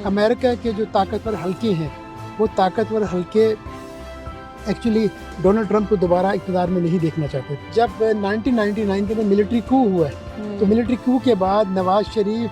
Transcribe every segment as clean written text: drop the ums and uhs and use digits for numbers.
America के जो ताकतवर हल्के हैं वो ताकतवर हल्के एक्चुअली डोनाल्ड ट्रंप को दोबारा इक़्तिदार में नहीं देखना चाहते। जब 1999 में मिलिट्री कू हुआ है तो मिलिट्री कू के बाद नवाज शरीफ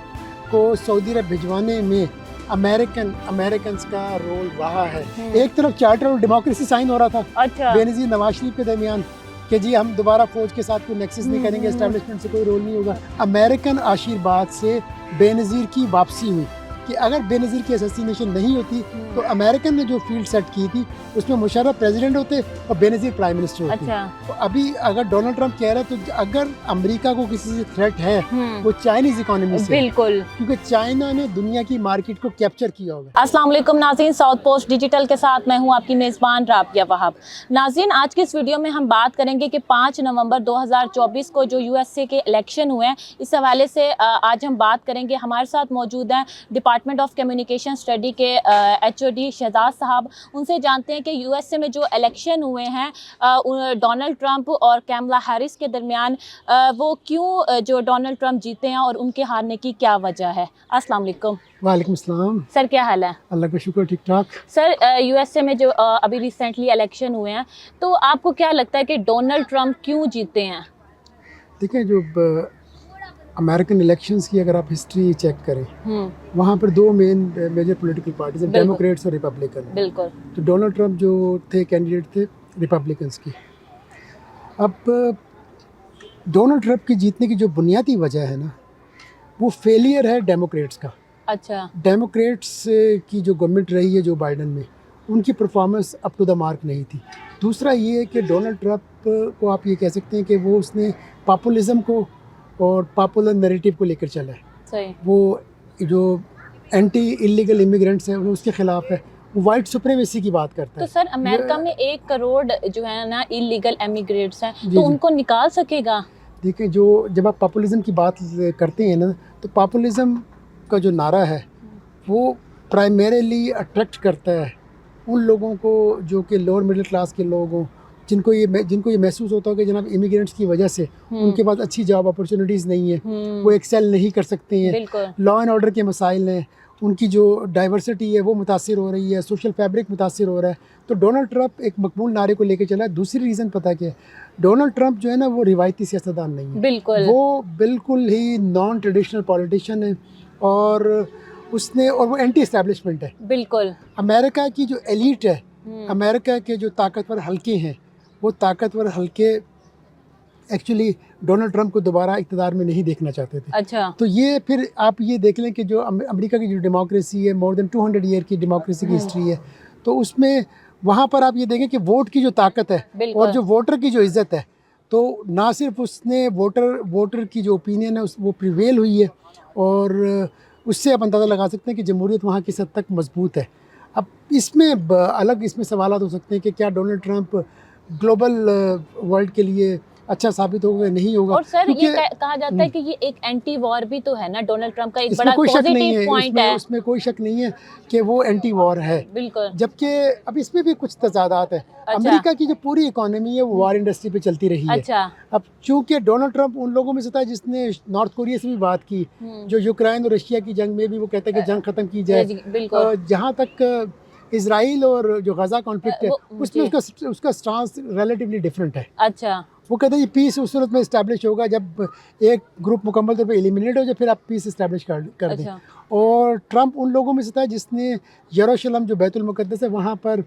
को सऊदी अरब भिजवाने में अमेरिकन का रोल रहा है। एक तरफ चार्टर और डेमोक्रेसी साइन हो रहा था बेनज़ीर नवाज शरीफ के दरमियान कि जी हम दोबारा फौज के साथ कोई नेक्सस नहीं करेंगे, एस्टैब्लिशमेंट से कोई रोल नहीं होगा। अमेरिकन आशीर्वाद से बेनज़ीर की वापसी हुई कि अगर बेनज़ीर की असैसिनेशन नहीं होती तो अमेरिकन ने जो फील्ड सेट की थी उसमें मुशर्रफ प्रेसिडेंट होते और बेनज़ीर प्राइम मिनिस्टर होते। तो अभी अगर डोनाल्ड ट्रंप कह रहा है तो अगर अमेरिका को किसी से थ्रेट है वो चाइनीज इकोनॉमी से, बिल्कुल, क्योंकि चाइना ने दुनिया की मार्केट को कैप्चर किया होगा। अस्सलाम वालेकुम नाज़रीन, साउथ पोस्ट डिजिटल के साथ मैं हूं आपकी मेज़बान राबिया वहाब। नाज़रीन, आज की इस वीडियो में हम बात करेंगे कि 5 नवंबर 2024 को जो यूएसए के इलेक्शन हुए हैं, इस हवाले से आज हम बात करेंगे। हमारे साथ मौजूद हैं डिपार्टमेंट ऑफ कम्युनिकेशन स्टडी के एचओडी शहजाद साहब। उनसे जानते हैं कि यूएसए में जो इलेक्शन हुए हैं डोनाल्ड ट्रंप और कैमला हैरिस के दरमियान, वो क्यों जो डोनाल्ड ट्रंप जीते हैं और उनके हारने की क्या वजह है। अस्सलाम वालेकुम। वालेकुम सलाम। सर, क्या हाल है? अल्लाह का शुक्र, ठीक ठाक। सर, यूएसए में जो अभी रिसेंटली इलेक्शन हुए हैं, तो आपको क्या लगता है कि डोनाल्ड ट्रंप क्यों जीते हैं? देखिए, जो अमेरिकन इलेक्शंस की अगर आप हिस्ट्री चेक करें वहाँ पर दो मेजर पॉलिटिकल पार्टीज हैं, डेमोक्रेट्स और रिपब्लिकन। बिल्कुल। तो डोनाल्ड ट्रंप जो थे कैंडिडेट थे रिपब्लिकन्स की। अब डोनाल्ड ट्रंप की जीतने की जो बुनियादी वजह है ना, वो फेलियर है डेमोक्रेट्स का। अच्छा। डेमोक्रेट्स की जो गवर्नमेंट रही है जो बाइडन में, उनकी performance up to the mark नहीं थी। दूसरा ये है कि डोनाल्ड ट्रंप को आप ये कह सकते हैं कि वो उसने पॉपुलिज्म को और पॉपुलर नैरेटिव को लेकर चला है। सही। वो जो एंटी इलीगल इमिग्रेंट्स हैं वो उसके खिलाफ है, वो वाइट सुप्रीमेसी की बात करता है। तो सर, अमेरिका में 1 करोड़ जो है ना इलीगल इमिग्रेट्स हैं, तो उनको निकाल सकेगा? देखिए, जो जब आप पॉपुलिज्म की बात करते हैं ना, तो पॉपुलिज्म का जो नारा है वो प्राइमरीली अट्रैक्ट करता है उन लोगों को जो कि लोअर मिडिल क्लास के लोग हों, जिनको ये महसूस होता हो कि जनाब इमिग्रेंट्स की वजह से उनके पास अच्छी जॉब अपॉर्चुनिटीज़ नहीं है, वो एक्सेल नहीं कर सकते हैं, लॉ एंड ऑर्डर के मसाइल हैं, उनकी जो डाइवर्सिटी है वो मुतासिर हो रही है, सोशल फैब्रिक मुतासिर हो रहा है। तो डोनाल्ड ट्रंप एक मकबूल नारे को लेकर चला है। दूसरी रीज़न पता क्या है, डोनाल्ड ट्रंप जो है ना वो रिवायती सियासतदान नहीं है। बिल्कुल। वो बिल्कुल ही नॉन ट्रेडिशनल पॉलिटिशियन है और वो एंटी एस्टैब्लिशमेंट है। बिल्कुल। अमेरिका की जो एलीट है, अमेरिका के जो ताकतवर हल्के हैं, वो ताकतवर हल्के एक्चुअली डोनाल्ड ट्रंप को दोबारा इक़्तिदार में नहीं देखना चाहते थे। अच्छा। तो ये फिर आप ये देख लें कि जो अमेरिका की जो डेमोक्रेसी है, मोर देन 200 ईयर की डेमोक्रेसी की हिस्ट्री है, तो उसमें वहाँ पर आप ये देखें कि वोट की जो ताकत है और जो वोटर की जो इज़्ज़त है, तो ना सिर्फ उसने वोटर की जो ओपिनियन है वो प्रिवेल हुई है, और उससे आप अंदाज़ा लगा सकते हैं कि जमहूरियत वहाँ किस हद तक मजबूत है। अब इसमें अलग सवाल हो सकते हैं कि क्या डोनाल्ड ट्रंप ग्लोबल वर्ल्ड के लिए अच्छा साबित होगा, नहीं होगा। और सर, ये कहा जाता है कि ये एक एंटी वॉर भी तो है ना, डोनाल्ड ट्रंप का एक बड़ा पॉजिटिव पॉइंट है। उसमें कोई शक नहीं है कि वो एंटी वॉर है। बिल्कुल। जबकि अब इसमें भी कुछ तजादात है। अच्छा। अमेरिका की जो पूरी इकोनॉमी है वो वॉर इंडस्ट्री पे चलती रही है। अच्छा। अब चूंकि डोनाल्ड ट्रंप उन लोगों में से था जिसने नॉर्थ कोरिया से भी बात की, जो यूक्रेन और रशिया की जंग में भी वो कहता है कि जंग खत्म की जाए। जहाँ तक इजराइल और जो गजा कॉन्फ्लिक्ट है उसमें उसका स्टांस रिलेटिवली डिफरेंट है। अच्छा। वो कहते हैं ये पीस उस सूरत में इस्टेब्लिश होगा जब एक ग्रुप मुकम्मल तौर पे एलिमिनेट हो जाए, फिर आप पीस इस्टेब्लिश कर दें। और ट्रंप उन लोगों में से था जिसने यरूशलेम जो बैतुल मुक़द्दस है वहाँ पर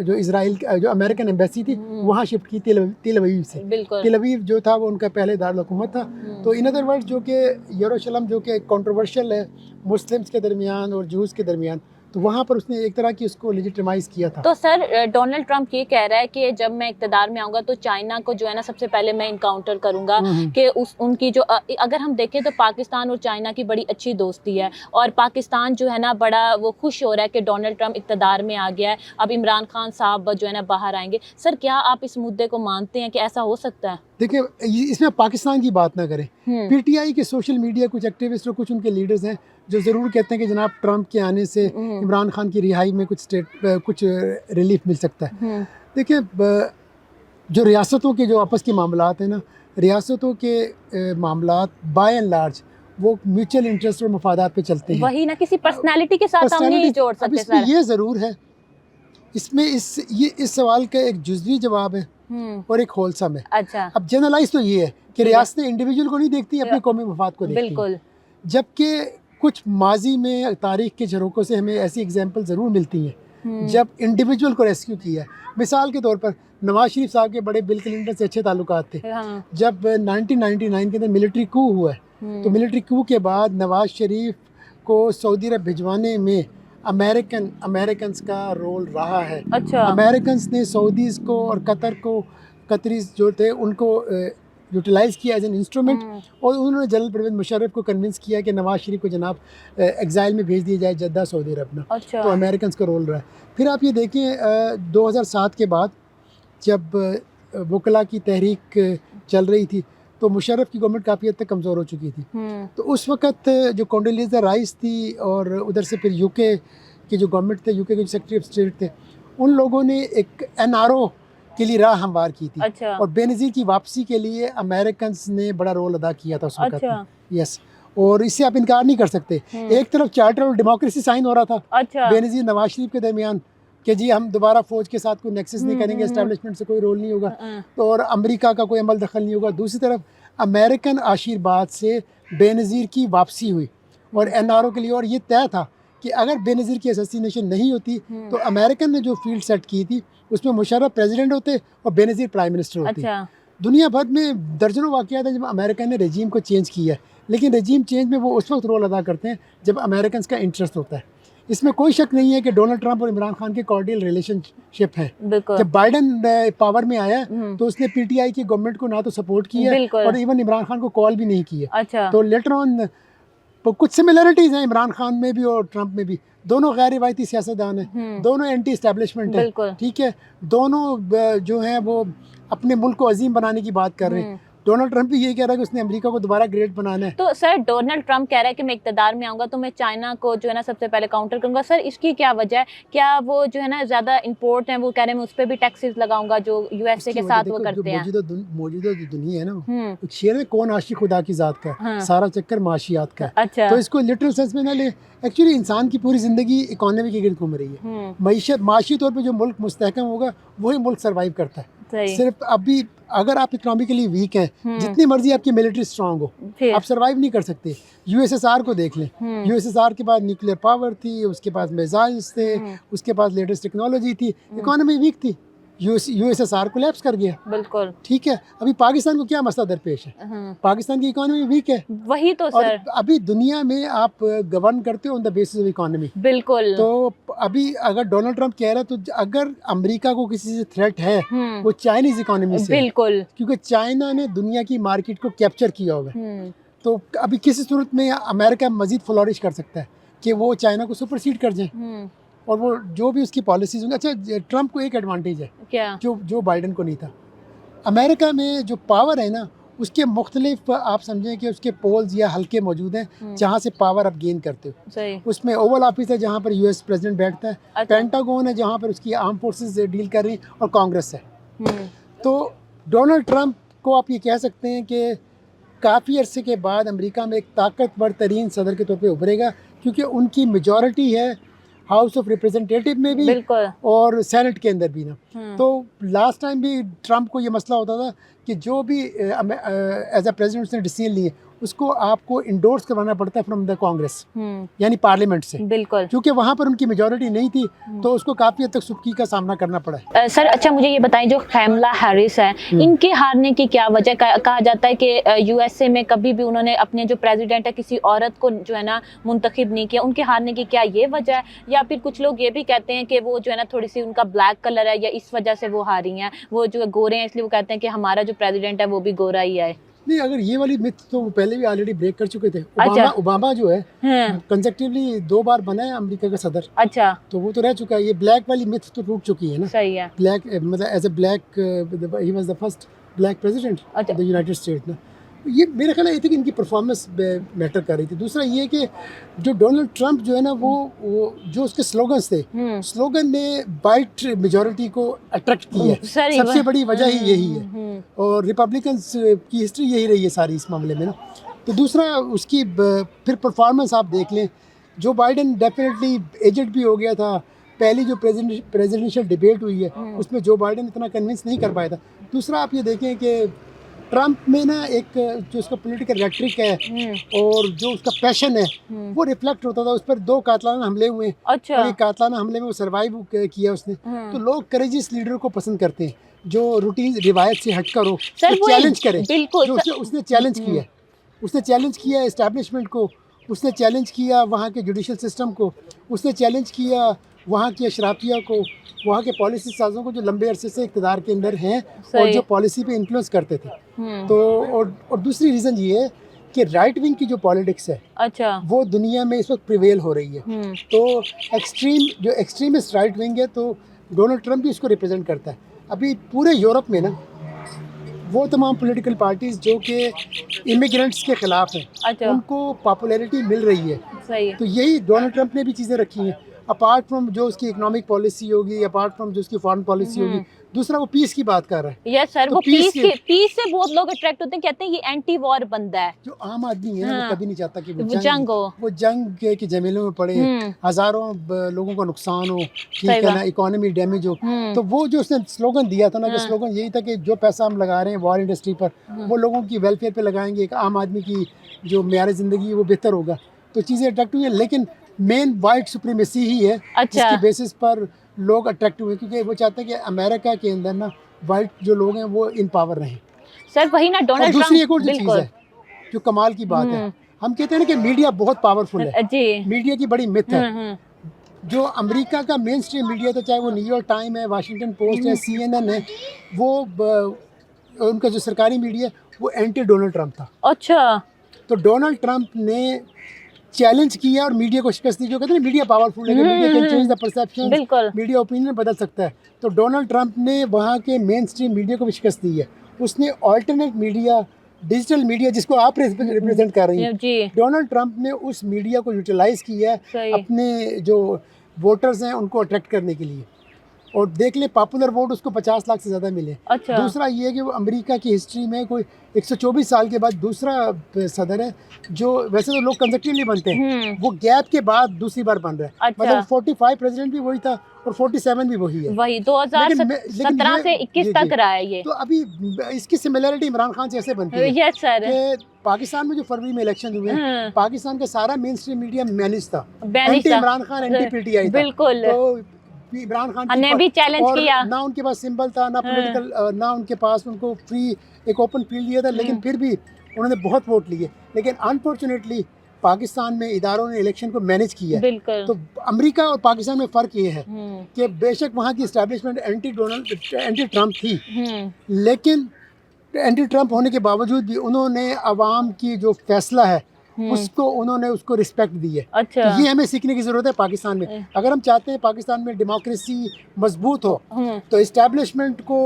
जो इजराइल जो अमेरिकन एम्बेसी थी वहाँ शिफ्ट की तेल अवीव से। तेल अवीव जो था वो उनका पहले दारुल हुकूमत था। तो इन अदर वर्ड्स जो कि यरूशलेम जो कि कंट्रोवर्शियल है मुस्लिम्स के दरमियान और जूस के दरमियान, तो वहाँ पर उसने एक तरह की उसको लेजिटिमाइज किया था। तो सर, डोनाल्ड ट्रंप ये कह रहा है कि जब मैं इक़्तिदार में आऊँगा तो चाइना को जो है ना सबसे पहले मैं इनकाउंटर करूँगा, कि उनकी जो अगर हम देखें तो पाकिस्तान और चाइना की बड़ी अच्छी दोस्ती है, और पाकिस्तान जो है ना बड़ा वो खुश हो रहा है कि डोनाल्ड ट्रंप इक़्तिदार में आ गया है, अब इमरान खान साहब जो है ना बाहर आएंगे। सर, क्या आप इस मुद्दे को मानते हैं कि ऐसा हो सकता है? देखिए, इसमें पाकिस्तान की बात ना करें। पीटीआई के सोशल मीडिया कुछ एक्टिविस्ट और कुछ उनके लीडर्स हैं जो ज़रूर कहते हैं कि जनाब ट्रंप के आने से इमरान खान की रिहाई में कुछ रिलीफ मिल सकता है। देखिए, जो रियासतों के जो आपस के मामलात हैं ना, रियासतों के मामलात बाय एंड लार्ज वो म्यूचुअल इंटरेस्ट और मफादात पे चलते हैं। वही ना, किसी पर्सनालिटी के साथ हम नहीं जोड़ अब सकते इसमें सर। ये ज़रूर है, इसमें इस सवाल का एक जुज़वी जवाब है और एक होलसम है। अच्छा, अब जनरलाइज तो ये है कि ठीक है। रियासतें इंडिविजुअल को नहीं देखती, अपने कौमी मफाद को देखती हैं। बिल्कुल। जबकि कुछ माजी में तारीख के झरोकों से हमें ऐसी एग्जाम्पल ज़रूर मिलती हैं जब इंडिविजुअल को रेस्क्यू किया है। मिसाल के तौर पर नवाज शरीफ साहब के बड़े बिल क्लिंटन से अच्छे ताल्लुकात थे। हाँ। जब 1999 के अंदर मिलिट्री कू हुआ है तो मिलिट्री कू के बाद नवाज शरीफ को सऊदी अरब भिजवाने में अमेरिकन का रोल रहा है। अच्छा। अमेरिकन ने सऊदीज़ को और कतरीज जो थे उनको यूटिलाइज़ किया एज एन इंस्ट्रूमेंट, और उन्होंने जनरल परवेज़ मुशर्रफ को कन्विंस किया कि नवाज शरीफ को जनाब एग्ज़ाइल में भेज दिया जाए जद्दा सऊदी अरब में। अच्छा। तो अमेरिकन का रोल रहा है। फिर आप ये देखें 2007 के बाद जब वकला की तहरीक चल रही थी तो मुशर्रफ की गवर्नमेंट काफ़ी हद तक कमज़ोर हो चुकी थी। तो उस वक़्त जो कोंडोलीज़ा राइस थी और उधर से फिर यूके की जो गवर्नमेंट थे, यूके के जो सेक्रेटरी ऑफ स्टेट थे, उन लोगों ने एक NRO के लिए राह हमवार की थी। अच्छा। और बेनज़ीर की वापसी के लिए अमेरिकन ने बड़ा रोल अदा किया था उस वक़्त। अच्छा। यस, और इससे आप इनकार नहीं कर सकते। एक तरफ चार्टर और डेमोक्रेसी साइन हो रहा था अच्छा। बेनज़ीर नवाज शरीफ के दरमियान कि जी हम दोबारा फ़ौज के साथ कोई नेक्सस नहीं करेंगे, एस्टैब्लिशमेंट से कोई रोल नहीं होगा, तो और अमेरिका का कोई अमल दखल नहीं होगा। दूसरी तरफ अमेरिकन आशीर्वाद से बेनज़ीर की वापसी हुई और NRO के लिए, और ये तय था कि अगर बेनज़ीर की असैसिनेशन नहीं होती तो अमेरिकन ने जो फील्ड सेट की थी उसमें मुशर्रफ प्रेसिडेंट होते और बेनज़ीर प्राइम मिनिस्टर होती। अच्छा। दुनिया भर में दर्जनों वाक़यात है जब अमेरिका ने रजीम को चेंज किया है, लेकिन रजीम चेंज में वो उस वक्त रोल अदा करते हैं जब अमेरिकन का इंटरेस्ट होता है। इसमें कोई शक नहीं है कि डोनाल्ड ट्रंप और इमरान खान के कॉर्डियल रिलेशनशिप है। बिल्कुल। जब बाइडन पावर में आया तो उसने PTI की गवर्नमेंट को ना तो सपोर्ट किया बिल्कुल। और इवन इमरान खान को कॉल भी नहीं किया। अच्छा। तो लेटर ऑन कुछ सिमिलरिटीज़ हैं इमरान खान में भी और ट्रंप में भी। दोनों गैर रिवायती सियासतदान हैं, दोनों एंटी इस्टेब्लिशमेंट हैं, बिल्कुल। ठीक है। दोनों जो हैं वो अपने मुल्क को अजीम बनाने की बात कर रहे हैं। डोनाल्ड ट्रंप भी ये कह रहा है कि उसने अमेरिका को दोबारा ग्रेट बनाना है। तो सर डोनाल्ड ट्रंप कह रहा है कि मैं इक़्तिदार में आऊँगा तो मैं चाइना को जो है ना सबसे पहले काउंटर करूँगा। सर इसकी क्या वजह है? क्या वो जो है ना ज़्यादा इंपोर्ट है, वो कह रहे हैं मैं उस पर भी टैक्सेस लगाऊंगा जो USA के साथ वो करते हैं। मौजूदा जो दुनिया है ना, एक शेर है कौन आशिक खुदा की ज़ात का, हाँ। सारा चक्कर माशियात का। अच्छा। तो इसको लिटरल सेंस में ना ले, एक्चुअली इंसान की पूरी ज़िंदगी इकोनॉमी के गिर्द घूम रही है। मईशत माशी तौर पर जो मुल्क मुस्तहकम होगा वही मुल्क सर्वाइव करता है। सिर्फ अभी अगर आप इकोनॉमिकली वीक हैं, जितनी मर्जी आपकी मिलिट्री स्ट्रांग हो, आप सरवाइव नहीं कर सकते। USSR को देख लें, USSR के पास न्यूक्लियर पावर थी, उसके पास मिसाइल्स थे, उसके पास लेटेस्ट टेक्नोलॉजी थी, इकोनॉमी वीक थी, USSR कोलैप्स कर गया। बिल्कुल। ठीक है, अभी पाकिस्तान को क्या मसला दरपेश है? पाकिस्तान की इकोनॉमी वीक है। वही तो और सर, अभी दुनिया में आप गवर्न करते हो on the basis of economy. बिल्कुल। तो अभी अगर डोनाल्ड ट्रंप कह रहा है तो अगर अमेरिका को किसी से थ्रेट है वो चाइनीज इकोनॉमी से, बिल्कुल, क्योंकि चाइना ने दुनिया की मार्केट को कैप्चर किया होगा। तो अभी किसी सूरत में अमेरिका मजीद फ्लोरिश कर सकता है कि वो चाइना को सुपरसीड कर जाए और वो जो भी उसकी पॉलिसीज होंगी। अच्छा, ट्रंप को एक एडवांटेज है क्या जो बाइडन को नहीं था। अमेरिका में जो पावर है ना, उसके मुख्तलिफ आप समझें कि उसके पोल्स या हल्के मौजूद हैं जहाँ से पावर आप गेन करते हो। सही। उसमें ओवल ऑफिस है जहाँ पर US प्रेसिडेंट बैठता है, अच्छा। पेंटागन है जहाँ पर उसकी आर्म फोर्सेस डील कर रही हैं, और कांग्रेस है। तो डोनाल्ड ट्रंप को आप ये कह सकते हैं कि काफ़ी अरसे के बाद अमेरिका में एक ताकतवर तरीन सदर के तौर पे उभरेगा, क्योंकि उनकी मेजॉरिटी है हाउस ऑफ रिप्रेजेंटेटिव में भी और सेनेट के अंदर भी ना। तो लास्ट टाइम भी ट्रंप को ये मसला होता था कि जो भी एज अ प्रेसिडेंट उसने डिसीजन लिए उसको आपको इंडोर्स करवाना पड़ता है फ्रॉम द कांग्रेस, यानी पार्लियामेंट से। बिल्कुल। क्योंकि वहाँ पर उनकी मेजॉरिटी नहीं थी तो उसको काफ़ी हद तक सुर्खी का सामना करना पड़ा। सर अच्छा मुझे ये बताएं, जो कैमला हैरिस है इनके हारने की क्या वजह? कहा जाता है कि USA में कभी भी उन्होंने अपने जो प्रेसिडेंट है किसी औरत को जो है ना मुंतखब नहीं किया। उनके हारने की क्या ये वजह है, या फिर कुछ लोग ये भी कहते हैं कि वो जो है ना थोड़ी सी उनका ब्लैक कलर है या इस वजह से वो हारी हैं, वो जो गोरे हैं इसलिए वो कहते हैं कि हमारा जो प्रेसिडेंट है वो भी गोरा ही है? नहीं, अगर ये वाली मिथ तो वो पहले भी ऑलरेडी ब्रेक कर चुके थे। ओबामा जो है कंसेक्टिवली 2 बार बना है अमेरिका का सदर। अच्छा। तो वो तो रह चुका है। ये ब्लैक वाली मिथ तो टूट चुकी है ना। सही है। ब्लैक मतलब as a black he was the first black president of the United States ना। ये मेरा ख्याल है कि इनकी परफॉर्मेंस मैटर कर रही थी। दूसरा ये कि जो डोनाल्ड ट्रंप जो है ना वो जो उसके स्लोगन्स थे, स्लोगन ने वाइट मेजॉरिटी को अट्रैक्ट किया है। सबसे बड़ी वजह ही यही है, और रिपब्लिकन्स की हिस्ट्री यही रही है सारी इस मामले में ना। तो दूसरा उसकी फिर परफॉर्मेंस आप देख लें, जो बाइडन डेफिनेटली एजेड भी हो गया था, पहली जो प्रेसिडेंशियल डिबेट हुई है उसमें जो बाइडन इतना कन्विंस नहीं कर पाया था। दूसरा आप ये देखें कि ट्रंप में ना एक जो उसका पॉलिटिकल रेटरिक है और जो उसका पैशन है वो रिफ्लेक्ट होता था। उस पर 2 कातलाना हमले हुए, अच्छा। और ये कातलाना हमले में वो सर्वाइव किया उसने। तो लोग करेजियस लीडर को पसंद करते हैं जो रूटीन रिवायत से हटकर हो, चैलेंज करे। बिल्कुल जो उसने चैलेंज किया, उसने चैलेंज किया एस्टैब्लिशमेंट को, उसने चैलेंज किया वहाँ के जुडिशल सिस्टम को, उसने चैलेंज किया वहाँ की अशराफिया को, वहाँ के पॉलिसी साजों को जो लंबे अरसे से इक़्तिदार के अंदर हैं और जो पॉलिसी पे इन्फ्लुएंस करते थे। तो और दूसरी रीज़न ये है कि राइट विंग की जो पॉलिटिक्स है अच्छा वो दुनिया में इस वक्त प्रिवेल हो रही है। तो जो एक्सट्रीमिस्ट राइट विंग है, तो डोनाल्ड ट्रंप भी इसको रिप्रेजेंट करता है। अभी पूरे यूरोप में ना वो तमाम पॉलिटिकल पार्टीज जो कि इमिग्रेंट्स के खिलाफ हैं, अच्छा उनको पॉपुलैरिटी मिल रही है। सही है। तो यही डोनाल्ड ट्रंप ने भी चीज़ें रखी हैं, अपार्ट फ्रॉम जो उसकी इकोनॉमिक पॉलिसी होगी, अपार्ट फ्रॉम जो उसकी फॉरेन पॉलिसी होगी। दूसरा वो पीस की बात कर रहा है। यस सर, तो वो peace पीस से बहुत लोग अट्रैक्ट होते हैं, कहते हैं ये एंटी वॉर बंदा है। जो आम आदमी है ना, वो कभी नहीं चाहता कि वो जंग हो, वो जंग के झमेलों में पड़े, हजारों लोगों का नुकसान हो, ठीक है ना, इकोनॉमी डैमेज हो। तो वो जो उसने स्लोगन दिया था ना, कि स्लोगन यही था कि जो पैसा हम लगा रहे हैं वॉर इंडस्ट्री पर, वो लोगों की वेलफेयर पे लगाएंगे, एक आम आदमी की जो मेयार ज़िंदगी वो बेहतर होगा। तो चीज़ें अट्रैक्ट हुई है, लेकिन मेन वाइट सुप्रीमेसी ही है जिसकी बेसिस पर लोग अट्रैक्ट हुए, क्योंकि वो चाहते हैं कि अमेरिका के अंदर ना वाइट जो लोग हैं वो इन पावर रहें। सर वही ना डोनाल्ड ट्रंप। दूसरी एक और जो चीज़ है जो कमाल की बात है, हम कहते हैं ना कि मीडिया बहुत पावरफुल है जी, मीडिया की बड़ी मिथ है। जो अमेरिका का मेन स्ट्रीम मीडिया था, चाहे वो न्यूयॉर्क टाइम है, वाशिंगटन पोस्ट है, CNN है, वो उनका जो सरकारी मीडिया वो एंटी डोनाल्ड ट्रंप था। अच्छा। तो डोनाल्ड ट्रंप ने चैलेंज किया और मीडिया को शिकस्त दी। जो कहते हैं मीडिया पावरफुल है, media can change the perception, बिल्कुल मीडिया ओपिनियन बदल सकता है। तो डोनाल्ड ट्रंप ने वहाँ के मेन स्ट्रीम मीडिया को भी शिकस्त दी है। उसने ऑल्टरनेट मीडिया, डिजिटल मीडिया जिसको आप रिप्रेजेंट कर रही हैं, डोनाल्ड ट्रंप ने उस मीडिया को यूटिलाइज किया है अपने जो वोटर्स हैं उनको अट्रैक्ट करने के लिए। और देख ले पॉपुलर वोट उसको 50 लाख से ज़्यादा मिले। अच्छा। दूसरा ये है कि वो अमेरिका की हिस्ट्री में कोई 124 साल के बाद दूसरा सदर है जो, वैसे तो लोग कंसेक्टिवली बनते हैं, वो गैप के बाद दूसरी बार बन रहा है। अच्छा। मतलब 45 प्रेसिडेंट भी वही था और 47 भी वही है। वही 2017 से 21 तक रहा है ये। तो अभी इसकी सिमिलरिटी इमरान खान से ऐसे बनती है। Yes sir. कि पाकिस्तान में जो फरवरी में इलेक्शन हुए, पाकिस्तान का सारा मेन स्ट्रीम मीडिया मैनेज था, anti Imran Khan, anti PTI था। बिल्कुल। तो इमरान खान ने भी चैलेंज किया, ना उनके पास सिंबल था, ना पॉलिटिकल, ना उनके पास उनको फ्री एक ओपन फील्ड दिया था, लेकिन फिर भी उन्होंने बहुत वोट लिए। लेकिन अनफॉर्चुनेटली पाकिस्तान में इदारों ने इलेक्शन को मैनेज किया। तो अमेरिका और पाकिस्तान में फ़र्क ये है कि बेशक वहाँ की इस्टेब्लिशमेंट एंटी ट्रंप थी, लेकिन एंटी ट्रंप होने के बावजूद भी उन्होंने अवाम की जो फैसला है उसको रिस्पेक्ट दी है। अच्छा। तो ये हमें सीखने की ज़रूरत है पाकिस्तान में। अगर हम चाहते हैं पाकिस्तान में डेमोक्रेसी मजबूत हो, तो इस्टेब्लिशमेंट को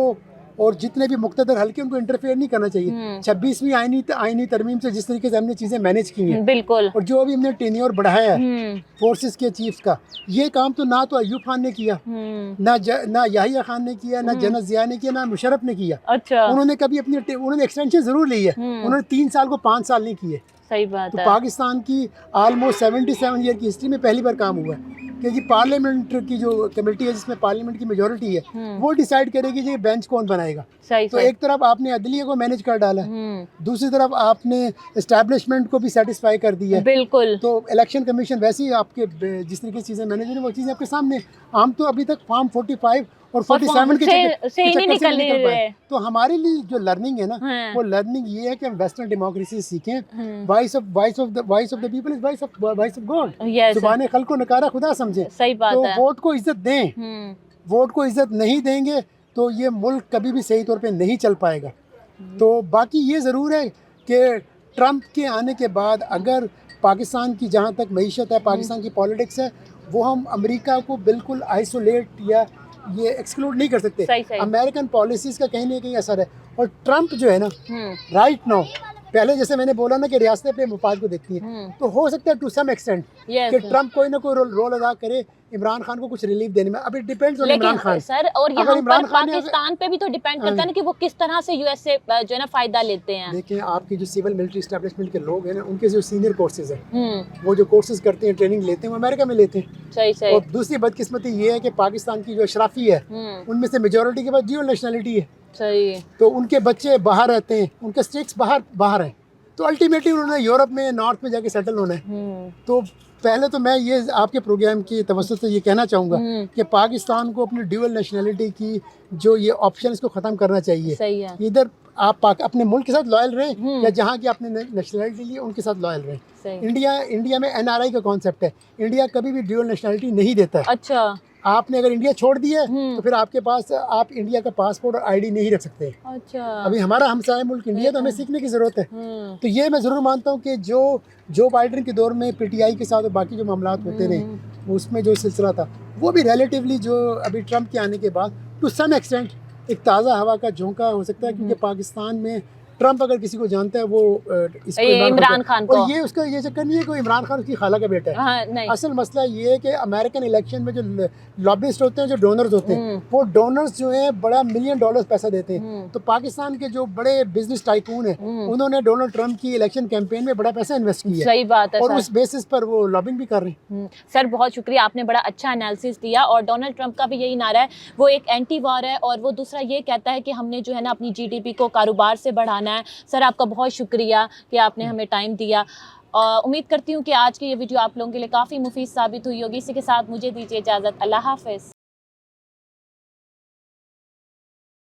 और जितने भी मुक़्तदर हल्के उनको इंटरफेयर नहीं करना चाहिए। 26वीं आईनी तरमीम से जिस तरीके से हमने चीज़ें मैनेज की हैं, बिल्कुल, और जो अभी हमने टेन्योर बढ़ाया है फोर्सेस के चीफ का, ये काम तो ना तो अयूब खान ने किया, ना याहिया खान ने किया, ना जनरल ज़िया ने किया, ना मुशर्रफ ने किया। अच्छा। उन्होंने कभी उन्होंने एक्सटेंशन ज़रूर ली है, उन्होंने 3 साल को 5 साल नहीं किए। सही बात तो है। पाकिस्तान की ऑलमोस्ट 77 ईयर की हिस्ट्री में पहली बार काम हुआ है कि जी पार्लियामेंट की जो कमेटी है जिसमें पार्लियामेंट की मेजोरिटी है, वो डिसाइड करेगी कि बेंच कौन बनाएगा। तो एक तरफ आपने अदलिया को मैनेज कर डाला, दूसरी तरफ आपने एस्टैब्लिशमेंट को भी सेटिस्फाई कर दिया। बिल्कुल। तो इलेक्शन कमीशन वैसे ही आपके जिस तरीके से चीज़ें मैनेज हुई वो चीज़ें आपके सामने। हम तो अभी तक फॉर्म 45 और 47 के चक्कर से नहीं निकल पाए। तो हमारे लिए जो लर्निंग है ना, वो लर्निंग ये है कि हम वेस्टर्न डेमोक्रेसी सीखें। Voice of the people is voice of God. जुबान खल्को नकारा खुदा समझे। सही बात तो है। वोट को इज्जत दें। वोट को इज्जत नहीं देंगे तो ये मुल्क कभी भी सही तौर पे नहीं चल पाएगा। तो बाकी ये ज़रूर है कि ट्रंप के आने के बाद अगर पाकिस्तान की जहाँ तक मईशत है, पाकिस्तान की पॉलिटिक्स है, वो हम अमेरिका को बिल्कुल आइसोलेट या ये एक्सक्लूड नहीं कर सकते। अमेरिकन पॉलिसीज़ का कहीं ना कहीं असर है। और ट्रंप जो है ना, राइट नाउ पहले जैसे मैंने बोला ना कि रियासतें अपने मफाद को देखती हैं, तो हो सकता है टू सम एक्सटेंट कि ट्रम्प कोई ना कोई रोल अदा करे इमरान खान को कुछ रिलीफ देने में। अभी depends on Imran Khan sir, और अगर यहाँ इमरान पर खान पाकिस्तान पे भी तो डिपेंड करता है ना कि वो किस तरह से यूएस से जो है ना फायदा लेते हैं। देखिए आपकी जो सिविल मिलिट्री एस्टेब्लिशमेंट के लोग हैं ना, उनके जो सीनियर कोर्सेज हैं, वो जो कोर्सेज करते हैं, ट्रेनिंग लेते हैं, वो अमेरिका में लेते हैं। सही सही। और दूसरी बदकिस्मती ये है कि पाकिस्तान की जो अशराफी है, उनमें से मेजोरिटी के पास ड्यूअल नेशनलिटी है। सही। तो उनके बच्चे बाहर रहते हैं, उनके स्टेट्स बाहर हैं, तो अल्टीमेटली उन्होंने यूरोप में, नॉर्थ में जाके सेटल होना है। तो पहले तो मैं ये आपके प्रोग्राम की तवज्जो से ये कहना चाहूँगा कि पाकिस्तान को अपनी ड्यूअल नेशनलिटी की जो ये ऑप्शन इसको ख़त्म करना चाहिए। सही है। इधर आप अपने मुल्क के साथ लॉयल रहें या जहाँ की आपने नेशनलिटी ली उनके साथ लॉयल रहें। इंडिया में एनआरआई का कॉन्सेप्ट है, इंडिया कभी भी ड्यूअल नेशनलिटी नहीं देता है। अच्छा। आपने अगर इंडिया छोड़ दिया तो फिर आपके पास आप इंडिया का पासपोर्ट और आईडी नहीं रख सकते। अच्छा। अभी हमारा हमसाया मुल्क इंडिया, तो हमें सीखने की जरूरत है। तो ये मैं जरूर मानता हूँ कि जो बाइडेन के दौर में पीटीआई के साथ और बाकी जो मामला होते रहे, उसमें जो सिलसिला था वो भी रिलेटिवली जो अभी ट्रम्प के आने के बाद टू सम एक्सटेंट एक ताज़ा हवा का झोंका हो सकता है, क्योंकि पाकिस्तान में ट्रम्प अगर किसी को जानता है वो इमरान खान को। और ये उसका ये चक्कर नहीं है कि इमरान खान उसकी खाला का बेटा है। हाँ, असल मसला ये है कि अमेरिकन इलेक्शन में जो लॉबिस्ट होते हैं, जो डोनर्स होते हैं, वो डोनर्स जो हैं बड़ा $मिलियन पैसा देते हैं। तो पाकिस्तान के जो बड़े बिजनेस टाइकून हैं, उन्होंने डोनाल्ड ट्रम्प की इलेक्शन कैंपेन में बड़ा पैसा इन्वेस्ट किया। सही बात है। और उस बेसिस पर वो लॉबिंग भी कर रहे हैं। सर बहुत शुक्रिया, आपने बड़ा अच्छा एनालिसिस दिया। और डोनाल्ड ट्रम्प का भी यही नारा है, वो एक एंटी वॉर है और वो दूसरा ये कहता है कि हमने जो है ना अपनी जीडीपी को कारोबार से बढ़ाना है। सर आपका बहुत शुक्रिया कि आपने हमें टाइम दिया। उम्मीद करती हूँ कि आज की ये वीडियो आप लोगों के लिए काफ़ी मुफीद साबित हुई होगी। इसी के साथ मुझे दीजिए इजाज़त। अल्लाह हाफ़िज़।